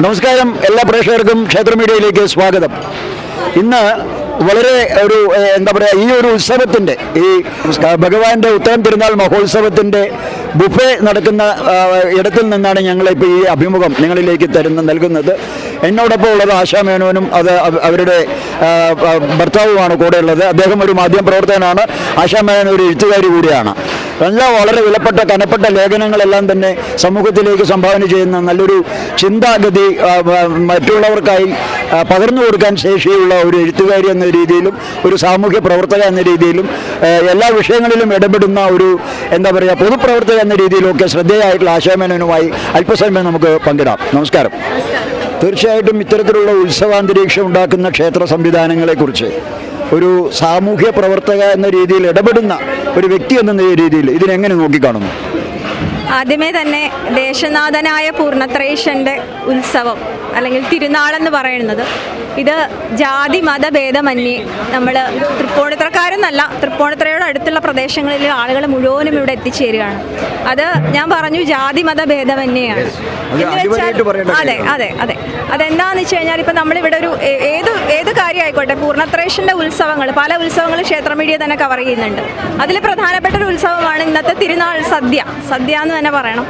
നമസ്കാരം, എല്ലാ പ്രേക്ഷകർക്കും ക്ഷേത്ര മീഡിയയിലേക്ക് സ്വാഗതം. ഇന്ന് വളരെ ഒരു എന്താ പറയുക, ഈ ഒരു ഉത്സവത്തിൻ്റെ, ഈ ഭഗവാന്റെ ഉത്തരം തിരുനാൾ മഹോത്സവത്തിൻ്റെ ബുഫേ നടക്കുന്ന ഇടത്തിൽ നിന്നാണ് ഞങ്ങളിപ്പോൾ ഈ അഭിമുഖം നിങ്ങളിലേക്ക് നൽകുന്നത്. എന്നോടൊപ്പം ഉള്ളത് ആശാ മേനോനും അവരുടെ ഭർത്താവുമാണ് കൂടെ ഉള്ളത്. അദ്ദേഹം ഒരു മാധ്യമപ്രവർത്തകനാണ്. ആശാ മേനോൻ ഒരു എഴുത്തുകാരി കൂടിയാണ്. എല്ലാം വളരെ വിലപ്പെട്ട കനപ്പെട്ട ലേഖനങ്ങളെല്ലാം തന്നെ സമൂഹത്തിലേക്ക് സംഭാവന ചെയ്യുന്ന നല്ലൊരു ചിന്താഗതി മറ്റുള്ളവർക്കായി പകർന്നു കൊടുക്കാൻ ശേഷിയുള്ള ഒരു എഴുത്തുകാരി എന്ന രീതിയിലും ഒരു സാമൂഹ്യ പ്രവർത്തക എന്ന രീതിയിലും എല്ലാ വിഷയങ്ങളിലും ഇടപെടുന്ന ഒരു എന്താ പറയുക പൊതുപ്രവർത്തക എന്ന രീതിയിലൊക്കെ ശ്രദ്ധേയമായിട്ടുള്ള ആശാ മേനോനുമായി അല്പസമയം നമുക്ക് പങ്കിടാം. നമസ്കാരം. തീർച്ചയായിട്ടും ഇത്തരത്തിലുള്ള ഉത്സവാന്തരീക്ഷം ഉണ്ടാക്കുന്ന ക്ഷേത്ര സംവിധാനങ്ങളെക്കുറിച്ച് ഒരു സാമൂഹ്യ പ്രവർത്തക എന്ന രീതിയിൽ ഇടപെടുന്ന ഒരു വ്യക്തി എന്ന രീതിയിൽ ഇതിനെങ്ങനെ നോക്കിക്കാണുന്നു? ആദ്യമേ തന്നെ ദേശനാഥനായ പൂർണ്ണത്രയീശൻ്റെ ഉത്സവം അല്ലെങ്കിൽ തിരുനാളെന്ന് പറയുന്നത് ഇത് ജാതി മതഭേദമന്യേ നമ്മൾ തൃപ്പൂണിത്തുറക്കാരെന്നല്ല, തൃപ്പൂണിത്തുറയോട് അടുത്തുള്ള പ്രദേശങ്ങളിലെ ആളുകൾ മുഴുവനും ഇവിടെ എത്തിച്ചേരുകയാണ്. അത് ഞാൻ പറഞ്ഞു, ജാതി മതഭേദമന്യെയാണ്. അതെ അതെ അതെ അതെന്താണെന്ന് വെച്ച് കഴിഞ്ഞാൽ ഇപ്പം നമ്മളിവിടെ ഒരു ഏത് കാര്യമായിക്കോട്ടെ, പൂർണ്ണത്രയീശൻ്റെ ഉത്സവങ്ങൾ, പല ഉത്സവങ്ങൾ ക്ഷേത്ര മീഡിയ തന്നെ കവർ ചെയ്യുന്നുണ്ട്. അതിൽ പ്രധാനപ്പെട്ട ഒരു ഉത്സവമാണ് ഇന്നത്തെ തിരുനാൾ സദ്യ എന്ന് തന്നെ പറയണം.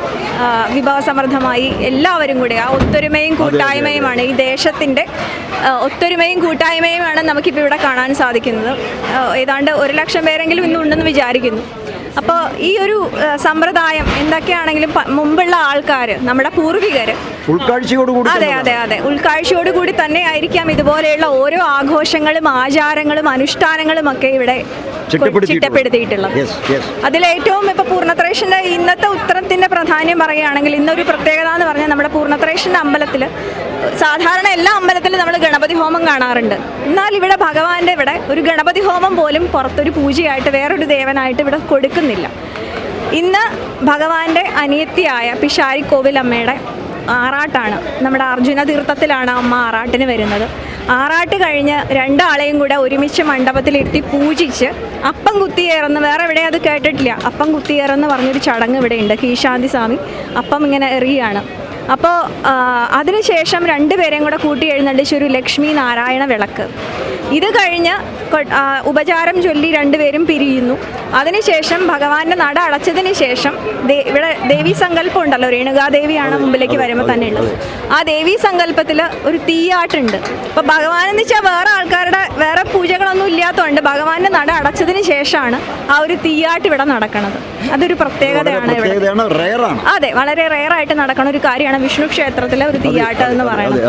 വിഭവസമൃദ്ധമായി എല്ലാവരും കൂടെ ആ ഒത്തൊരുമയും കൂട്ടായ്മയുമാണ്, ഈ ദേശത്തിൻ്റെ ഒത്തൊരുമയും കൂട്ടായ്മയുമാണ് നമുക്കിപ്പോൾ ഇവിടെ കാണാൻ സാധിക്കുന്നത്. ഏതാണ്ട് 100,000 പേരെങ്കിലും ഇന്നുണ്ടെന്ന് വിചാരിക്കുന്നു. അപ്പോൾ ഈ ഒരു സമ്പ്രദായം എന്തൊക്കെയാണെങ്കിലും മുമ്പുള്ള ആൾക്കാർ, നമ്മുടെ പൂർവികർ ഉൾക്കാഴ്ചയോടുകൂടി തന്നെ ആയിരിക്കാം ഇതുപോലെയുള്ള ഓരോ ആഘോഷങ്ങളും ആചാരങ്ങളും അനുഷ്ഠാനങ്ങളും ഒക്കെ ഇവിടെ ചിട്ടപ്പെടുത്തിയിട്ടുള്ളത്. അതിലേറ്റവും ഇപ്പോൾ പൂർണ്ണത്രയീശൻ്റെ ഇന്നത്തെ ഉത്തരത്തിൻ്റെ പ്രാധാന്യം പറയുകയാണെങ്കിൽ, ഇന്നൊരു പ്രത്യേകത എന്ന് പറഞ്ഞാൽ നമ്മുടെ പൂർണ്ണത്രയീശൻ്റെ അമ്പലത്തിൽ സാധാരണ എല്ലാ അമ്പലത്തിലും നമ്മൾ ഗണപതി ഹോമം കാണാറുണ്ട്. എന്നാൽ ഇവിടെ ഭഗവാന്റെ ഇവിടെ ഒരു ഗണപതി ഹോമം പോലും പുറത്തൊരു പൂജയായിട്ട് വേറൊരു ദേവനായിട്ട് ഇവിടെ കൊടുക്കുന്നില്ല. ഇന്ന് ഭഗവാന്റെ അനിയത്തിയായ പിഷാരിക്കോവിൽ അമ്മയുടെ ആറാട്ടാണ്. നമ്മുടെ അർജുന തീർത്ഥത്തിലാണ് അമ്മ ആറാട്ടിന് വരുന്നത്. ആറാട്ട് കഴിഞ്ഞ് രണ്ടാളെയും കൂടെ ഒരുമിച്ച് മണ്ഡപത്തിലിരുത്തി പൂജിച്ച് അപ്പം കുത്തിയേറെന്ന്, വേറെ എവിടെ അത് കേട്ടിട്ടില്ല, അപ്പം കുത്തിയേറെന്ന് പറഞ്ഞൊരു ചടങ്ങ് ഇവിടെ ഉണ്ട്. കീശാന്തി സ്വാമി അപ്പം ഇങ്ങനെ എറിയാണ്. അപ്പോൾ അതിനുശേഷം രണ്ടുപേരെയും കൂടെ കൂട്ടി എഴുന്നള്ളിച്ച് ഒരു ലക്ഷ്മി നാരായണ വിളക്ക്. ഇത് കഴിഞ്ഞ് ഉപചാരം ചൊല്ലി രണ്ടുപേരും പിരിയുന്നു. അതിനുശേഷം ഭഗവാന്റെ നട അടച്ചതിന് ശേഷം ഇവിടെ ദേവീ സങ്കല്പം ഉണ്ടല്ലോ, രേണുകാദേവിയാണ് മുമ്പിലേക്ക് വരുമ്പോൾ തന്നെ ഉള്ളത്. ആ ദേവീ സങ്കല്പത്തിൽ ഒരു തീയാട്ടുണ്ട്. അപ്പോൾ ഭഗവാൻ എന്ന് വെച്ചാൽ വേറെ ആൾക്കാരുടെ വേറെ പൂജകളൊന്നും ഇല്ലാത്തതുകൊണ്ട് ഭഗവാന്റെ നട അടച്ചതിന് ശേഷമാണ് ആ ഒരു തീയാട്ട് ഇവിടെ നടക്കുന്നത്. അതൊരു പ്രത്യേകതയാണ് ഇവിടെ. അതെ, വളരെ റെയറായിട്ട് നടക്കുന്ന ഒരു കാര്യമാണ് വിഷ്ണു ക്ഷേത്രത്തിലെ ഒരു തീയാട്ട് എന്ന് പറയുന്നത്.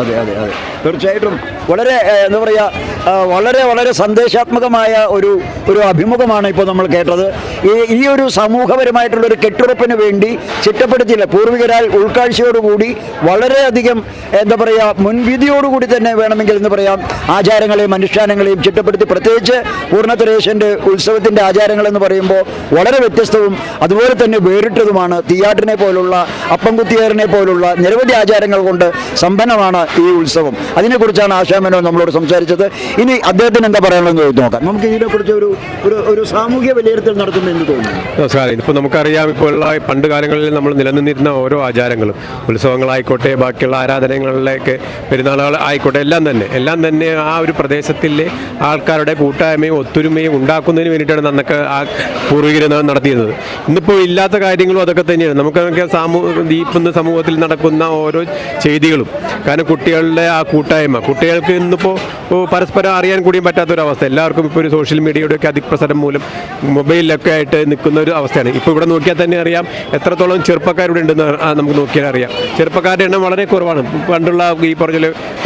തീർച്ചയായിട്ടും വളരെ എന്താ പറയുക, വളരെ വളരെ സന്ദേശാത്മകമായ ഒരു അഭിമുഖമാണ് ഇപ്പോൾ നമ്മൾ കേട്ടത്. ഈ ഒരു സമൂഹപരമായിട്ടുള്ള ഒരു കെട്ടുറപ്പിന് വേണ്ടി ചിട്ടപ്പെടുത്തിയില്ല പൂർവികരാൽ ഉൾക്കാഴ്ചയോടുകൂടി വളരെയധികം എന്താ പറയുക മുൻവിധിയോടുകൂടി തന്നെ വേണമെങ്കിൽ എന്ന് പറയാം ആചാരങ്ങളെയും അനുഷ്ഠാനങ്ങളെയും ചിട്ടപ്പെടുത്തി. പ്രത്യേകിച്ച് പൂർണ്ണത്രയീശൻ്റെ ഉത്സവത്തിൻ്റെ ആചാരങ്ങളെന്ന് പറയുമ്പോൾ വളരെ വ്യത്യസ്തവും അതുപോലെ തന്നെ വേറിട്ടതുമാണ്. തീയാട്ടിനെ പോലുള്ള അപ്പം കുത്തിയേറിനെ പോലുള്ള നിരവധി ആചാരങ്ങൾ കൊണ്ട് സമ്പന്നമാണ് ഈ ഉത്സവം. അതിനെക്കുറിച്ചാണ് ആശാ മേനോൻ നമ്മളോട് സംസാരിച്ചത്. ഇനി അദ്ദേഹത്തിന് എന്താ പറയാനുള്ളതെന്ന് നോക്കാം. നമുക്ക് ഇതിനെക്കുറിച്ച് ഒരു സാമൂഹ്യ വിലയിരുത്തൽ നടത്തുന്നത് എന്ന് തോന്നുന്നു. നമസ്കാരം. ഇപ്പോൾ നമുക്കറിയാം, ഇപ്പോൾ പണ്ട് കാലങ്ങളിൽ നമ്മൾ നിലനിന്നിരുന്ന ഓരോ ആചാരങ്ങളും, ഉത്സവങ്ങളായിക്കോട്ടെ, ബാക്കിയുള്ള ആരാധനകളിലേക്ക് പെരുന്നാളുകൾ ആയിക്കോട്ടെ, എല്ലാം തന്നെ ആ ഒരു പ്രദേശത്തിലെ ആൾക്കാരുടെ കൂട്ടായ്മയും ഒത്തൊരുമയും ഉണ്ടാക്കുന്നതിന് വേണ്ടിയിട്ടാണ് അന്നൊക്കെ ആ പൂർവികർ നടത്തിയിരുന്നത്. ഇന്നിപ്പോൾ ഇല്ലാത്ത കാര്യങ്ങളും അതൊക്കെ തന്നെയാണ്. നമുക്കൊക്കെ ഇന്ന് സമൂഹത്തിൽ നടക്കുന്ന ഓരോ ചെയ്തികളും, കാരണം കുട്ടികളുടെ ആ കൂട്ടായ്മ, കുട്ടികൾക്ക് ഇന്നിപ്പോൾ പരസ്പരം അറിയാൻ കൂടിയും പറ്റാത്തൊരവസ്ഥ. എല്ലാവർക്കും ഇപ്പോൾ ഒരു സോഷ്യൽ മീഡിയയുടെയൊക്കെ അതിപ്രസരം മൂലം മൊബൈലിലൊക്കെ ആയിട്ട് നിൽക്കുന്ന ഒരു അവസ്ഥയാണ്. ഇപ്പോൾ ഇവിടെ നോക്കിയാൽ തന്നെ അറിയാം എത്രത്തോളം ചെറുപ്പക്കാരുടെ ഉണ്ടെന്ന് നമുക്ക് നോക്കിയാൽ അറിയാം. ചെറുപ്പക്കാരുടെ എണ്ണം വളരെ കുറവാണ്. പണ്ടുള്ള ഈ പറഞ്ഞ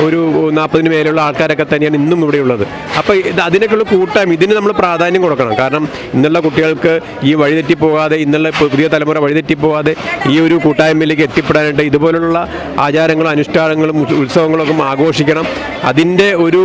ഒരു 40 മേലുള്ള ആൾക്കാരൊക്കെ തന്നെയാണ് ഇന്നും ഇവിടെയുള്ളത്. അപ്പോൾ അതിനൊക്കെയുള്ള കൂട്ടായ്മ, ഇതിന് നമ്മൾ പ്രാധാന്യം കൊടുക്കണം. കാരണം ഇന്നുള്ള കുട്ടികൾക്ക് ഈ വഴിതെറ്റിപ്പോകാതെ, ഇന്നുള്ള പുതിയ തലമുറ വഴിതെറ്റിപ്പോകാതെ ഈ ഒരു കൂട്ടായ്മയിലേക്ക് എത്തിപ്പെടാനായിട്ട് ഇതുപോലുള്ള ആചാരങ്ങളും അനുഷ്ഠാനങ്ങളും ഉത്സവങ്ങളൊക്കെ ആഘോഷിക്കണം. അതിൻ്റെ ഒരു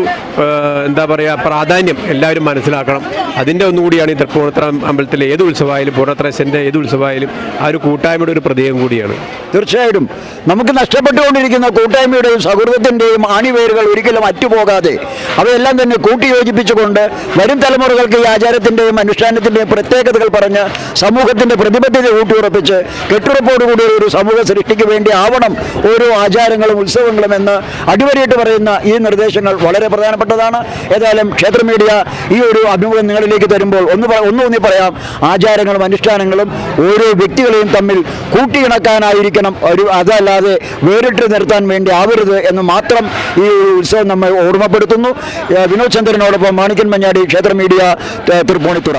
എന്താ പറയുക പ്രാധാന്യം എല്ലാവരും മനസ്സിലാക്കണം. അതിൻ്റെ ഒന്നുകൂടിയാണ് ഈ തൃപ്പൂണിത്തുറ അമ്പലത്തിലെ ഏത് ഉത്സവമായാലും, പൂർണ്ണത്രയീശൻ്റെ ഏത് ഉത്സവമായാലും ആ ഒരു കൂട്ടായ്മയുടെ ഒരു പ്രതീകം കൂടിയാണ്. തീർച്ചയായിട്ടും നമുക്ക് നഷ്ടപ്പെട്ടുകൊണ്ടിരിക്കുന്ന കൂട്ടായ്മയുടെയും സൗഹൃദത്തിൻ്റെയും ആണിവേരുകൾ ഒരിക്കലും അറ്റുപോകാതെ അവയെല്ലാം തന്നെ കൂട്ടിയോജിപ്പിച്ചുകൊണ്ട് വരും തലമുറകൾക്ക് ഈ ആചാരത്തിൻ്റെയും അനുഷ്ഠാനത്തിൻ്റെയും പ്രത്യേകതകൾ പറഞ്ഞ് സമൂഹത്തിൻ്റെ പ്രതിബദ്ധത ഊട്ടിയുറപ്പിച്ച് കെട്ടുറപ്പോടുകൂടി ഒരു സമൂഹ സൃഷ്ടിക്ക് വേണ്ടി ആവണം ഓരോ ആചാരങ്ങളും ഉത്സവങ്ങളും എന്ന് അടിവരയിട്ട് പറയുന്ന ഈ നിർദ്ദേശങ്ങൾ വളരെ പ്രധാനപ്പെട്ടതാണ്. ഏതായാലും ക്ഷേത്ര മീഡിയ ഈ ഒരു അഭിമുഖം നിങ്ങളിലേക്ക് തരുമ്പോൾ ഒന്നൂന്നി പറയാം, ആചാരങ്ങളും അനുഷ്ഠാനങ്ങളും ഓരോ വ്യക്തികളെയും തമ്മിൽ കൂട്ടിയിണക്കാനായിരിക്കണം, അതല്ലാതെ വേറിട്ട് നിർത്താൻ വേണ്ടി ആവരുത് എന്ന് മാത്രം ഈ ഉത്സവം നമ്മൾ ഓർമ്മപ്പെടുത്തുന്നു. വിനോദ് ചന്ദ്രനോടൊപ്പം മാണിക്കൻ മഞ്ഞാടി, ക്ഷേത്ര മീഡിയ, തൃപ്പൂണിത്തുറ.